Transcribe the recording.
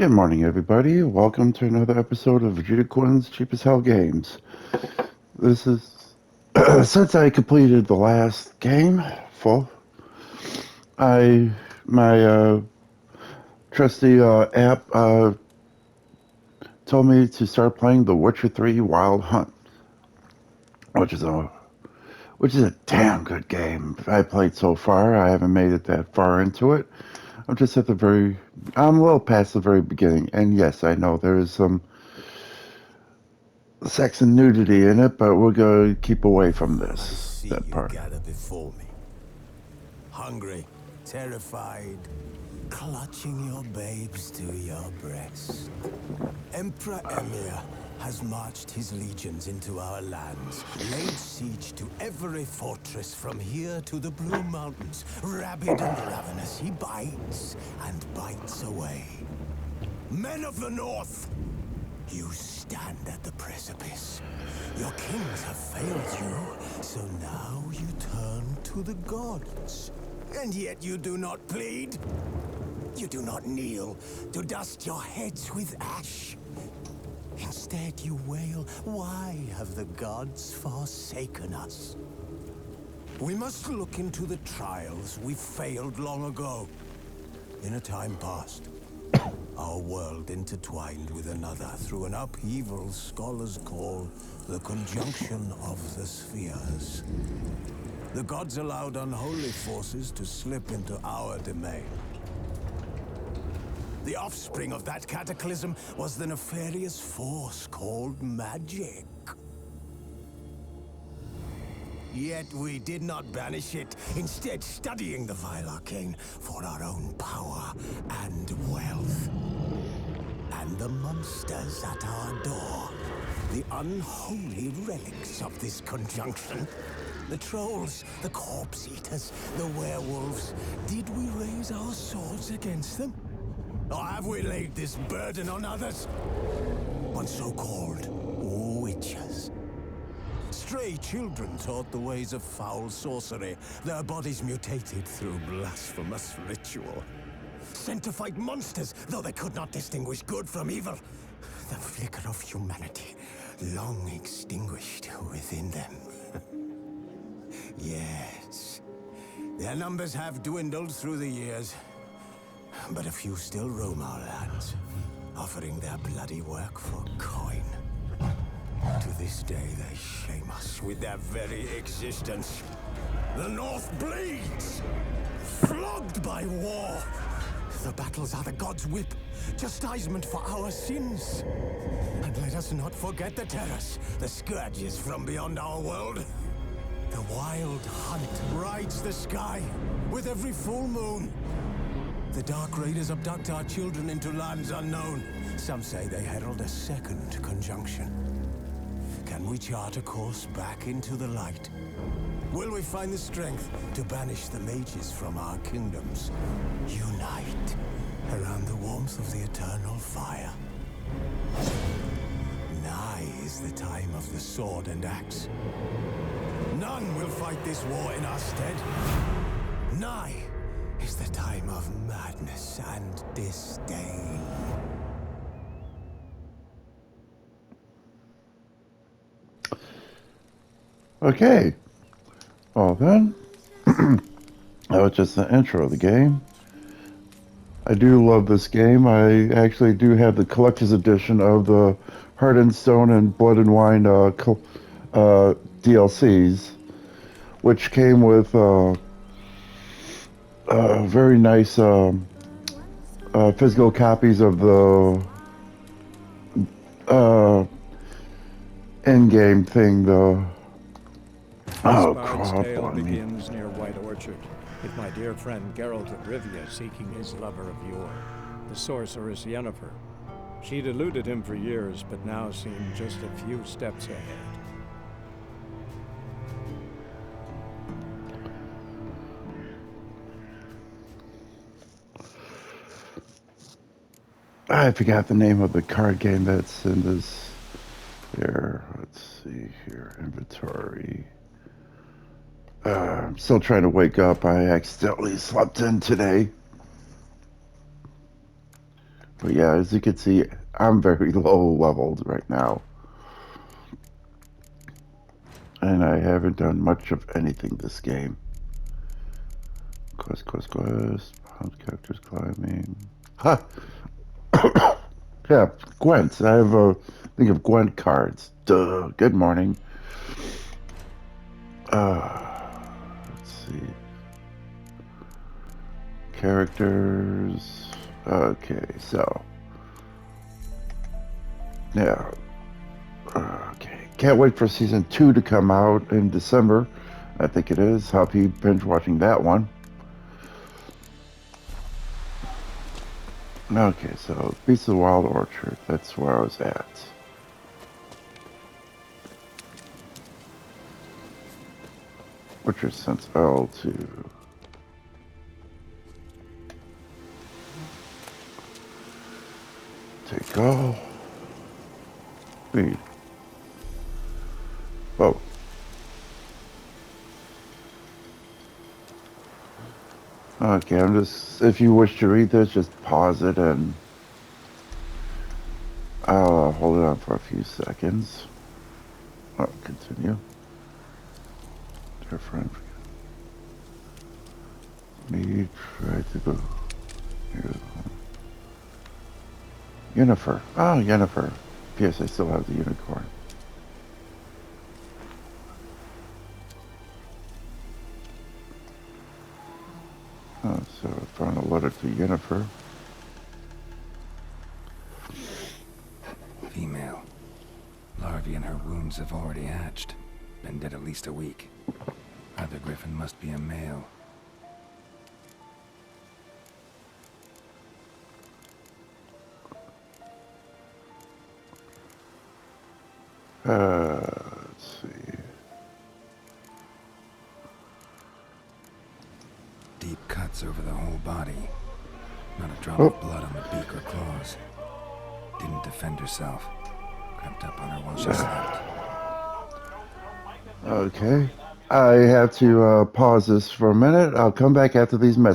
Good morning, everybody. Welcome to another episode of Vegeta Quinn's Cheap as Hell Games. This is since I completed the last game, full. I my trusty app told me to start playing The Witcher 3 Wild Hunt, which is a which is a damn good game. I played so far. I haven't made it that far into it. I'm just at the very. I'm a little past the very beginning, and yes, I know there is some sex and nudity in it, but we're going to keep away from I this, see that you part. gather before me. Hungry, terrified, clutching your babes to your breast. Emperor Emir has marched his legions into our lands, laid siege to every fortress from here to the Blue Mountains. Rabid and ravenous, he bites and bites away. Men of the North, you stand at the precipice. Your kings have failed you, so now you turn to the gods. And yet you do not plead. You do not kneel to dust your heads with ash. Instead you wail, why have the gods forsaken us? We must look into the trials we failed long ago. In a time past, our world intertwined with another through an upheaval scholars call the conjunction of the spheres. The gods allowed unholy forces to slip into our domain. The offspring of that cataclysm was the nefarious force called magic. Yet we did not banish it, instead studying the vile arcane for our own power and wealth. And the monsters at our door, the unholy relics of this conjunction. The trolls, the corpse eaters, the werewolves. Did we raise our swords against them? Or have we laid this burden on others? On so-called witches. Stray children taught the ways of foul sorcery, their bodies mutated through blasphemous ritual. Sent to fight monsters, though they could not distinguish good from evil. The flicker of humanity, long extinguished within them. Yes, their numbers have dwindled through the years, but a few still roam our lands, offering their bloody work for coin. To this day, they shame us with their very existence. The North bleeds, flogged by war. The battles are the gods' whip, chastisement for our sins. And let us not forget the terrors, the scourges from beyond our world. The wild hunt rides the sky with every full moon. The Dark Raiders abduct our children into lands unknown. Some say they herald a second conjunction. Can we chart a course back into the light? Will we find the strength to banish the mages from our kingdoms? Unite around the warmth of the eternal fire. Nigh is the time of the sword and axe. None will fight this war in our stead. Nigh is the time of madness and disdain. Okay. Well then, that was just the intro of the game. I do love this game. I actually do have the collector's edition of the Heart and Stone and Blood and Wine DLCs, which came with very nice physical copies of the uh, in-game thing. This Oh, bard's crap tale on me. begins near White Orchard, with my dear friend Geralt of Rivia seeking his lover of yore, the sorceress Yennefer. She'd eluded him for years, but now seemed just a few steps ahead. I forgot the name of the card game that's in this. Here, let's see here. Inventory. I'm still trying to wake up. I accidentally slept in today. But yeah, as you can see, I'm very low leveled right now. And I haven't done much of anything this game. Quest. Found characters climbing. Ha! Yeah, Gwent. I have a think of Gwent cards. Duh. Good morning. Let's see. Characters. Okay, so. Yeah. Okay. Can't wait for season 2 to come out in December. I think it is. I'll be binge watching that one. Okay, so Beasts of the Wild Orchard. That's where I was at. Orchard since L2. Take all. Read. Oh. Okay, I'm just, if you wish to read this, just pause it and I'll hold it on for a few seconds. Oh, continue. Dear friend, me try to go. Here. Yennefer. Oh, Yennefer. Yes, I still have the unicorn. Oh, so I found a letter to Yennefer. Female. Larvae in her wounds have already hatched. Been dead at least a week. Other griffin must be a male. Let's see. Deep cuts over the whole body. Not a drop Oh. of blood on the beak or claws. Didn't defend herself. Crept up on her while she slept. Okay. I have to pause this for a minute. I'll come back after these messages.